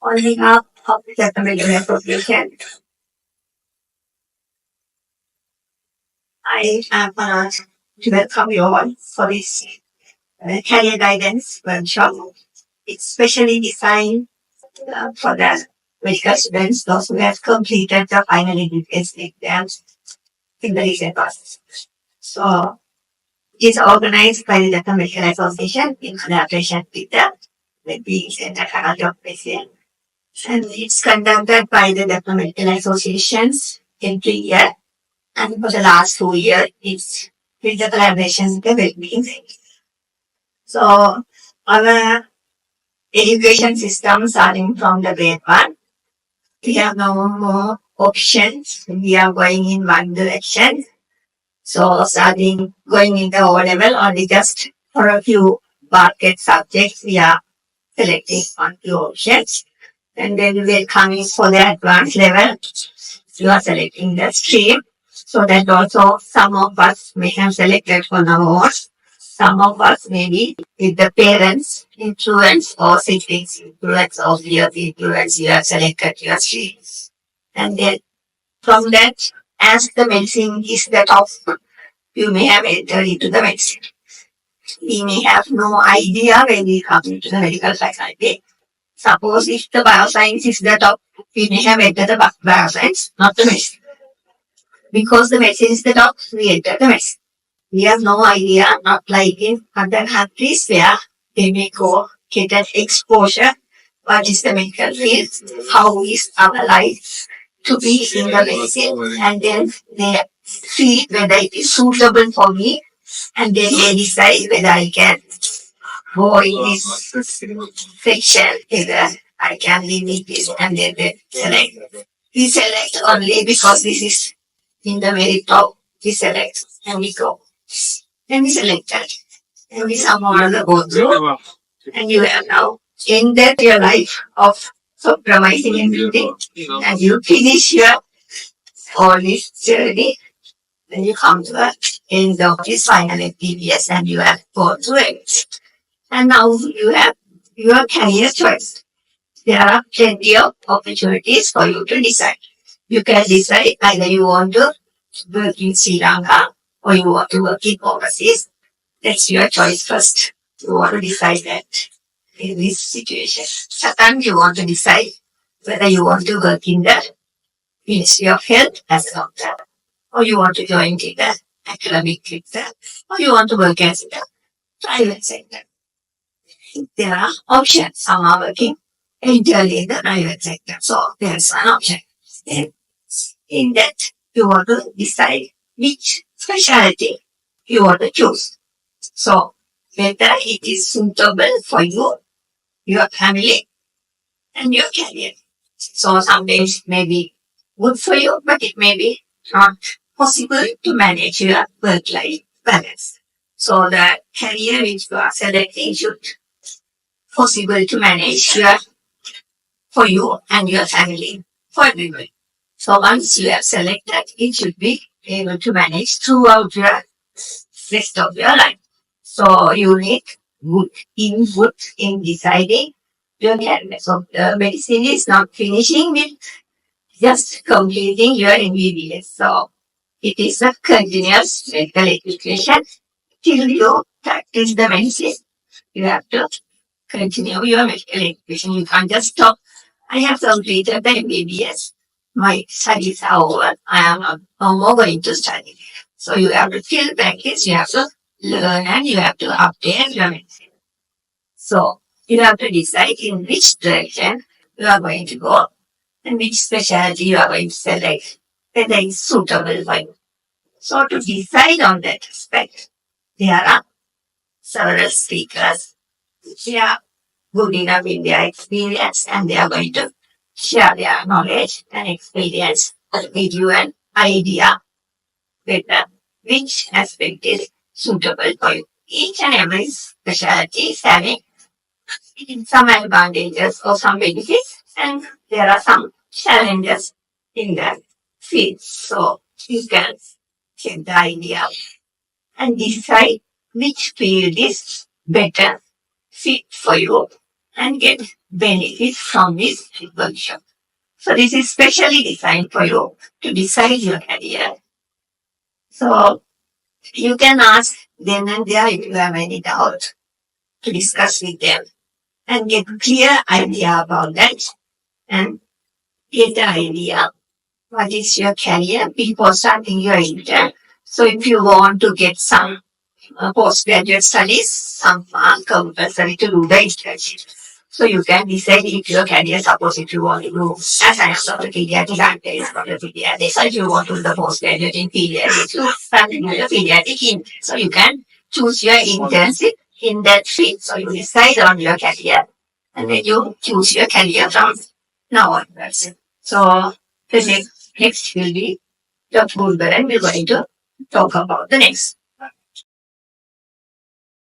On behalf of the Recommended Association, I am honored to welcome you all for this career guidance workshop. It's specially designed for the medical students, those who have completed the final education exams in the recent past. So, it's organized by the Dhaka Medical Association in collaboration with the beings and the Faculty of Medicine. And it's conducted by the Dhaka Medical Associations every year. And for the last 2 years, it's with the collaboration with the well-being. So, our education system starting from the grade 1, we have no more options. We are going in one direction. So starting going in the O level, only just for a few market subjects, we are selecting on few options. And then we will coming for the advanced level, you are selecting the stream. So that also some of us may have selected for our own. Some of us maybe with the parents' influence or siblings' influence or peers' influence, you have selected your stream. And then from that, as the medicine is the top, you may have entered into the medicine. We may have no idea when we come into the medical faculty. Suppose if the bioscience is the top, we may have entered the bioscience, not the medicine. Because the medicine is the top, we enter the medicine. We have no idea, not like in other countries where they may go get an exposure. What is the medical field? How is our life to be in the medicine? And then they see whether it is suitable for me. And then they decide whether I can go in this section, whether I can limit this, and then they select. We select only because this is in the very top. We select and we go. Then we select that. And we somehow go through. And you have now ended your life of compromising everything. And you finish your all this journey. Then you come to the end of this final MBBS and you have gone through it. And now you have your career choice. There are plenty of opportunities for you to decide. You can decide either you want to work in Sri Lanka or you want to work in overseas. That's your choice first. You want to decide that in this situation. Second, you want to decide whether you want to work in the Ministry of Health as a doctor, or you want to join in the academic sector, or you want to work as a private sector. There are options. Some are working entirely in the private sector. So there's an option. Then in that, you want to decide which specialty you want to choose. So whether it is suitable for you, your family, and your career. So sometimes it may be good for you, but it may be not possible to manage your work-life balance. So the career which you are selecting should possible to manage for you and your family, for everyone. So once you have selected, it should be able to manage throughout your rest of your life. So you need good input in deciding your career. So the medicine is not finishing with just completing your MBBS. So it is a continuous medical education till you practice the medicine. You have to continue your medical education. You can't just stop. I have completed the MBBS. My studies are over. I am not no more going to study. So you have to still practice. You have to learn and you have to update your medicine. So you have to decide in which direction you are going to go and which specialty you are going to select, whether it's suitable for you. So to decide on that aspect, there are several speakers. They are good enough in their experience and they are going to share their knowledge and experience to give you an idea whether which aspect is suitable for you. Each and every specialty is having some advantages or some benefits, and there are some challenges in that field. So you can get the idea and decide which field is better fit for you and get benefits from this workshop. So this is specially designed for you to decide your career. So you can ask then and there if you have any doubt to discuss with them and get clear idea about that and get the idea what is your career before starting your intern. So if you want to get some postgraduate studies, some compulsory to do the internship. So you can decide if your career, suppose if you want to do as an expert pediatric dentist from the pediatrics, so if you want to do the postgraduate in pediatrics, you can do the pediatric in. So you can choose your internship in that field. So you decide on your career and then you choose your career from now onwards. So the next will be Dr. Bulber and we're going to talk about the next.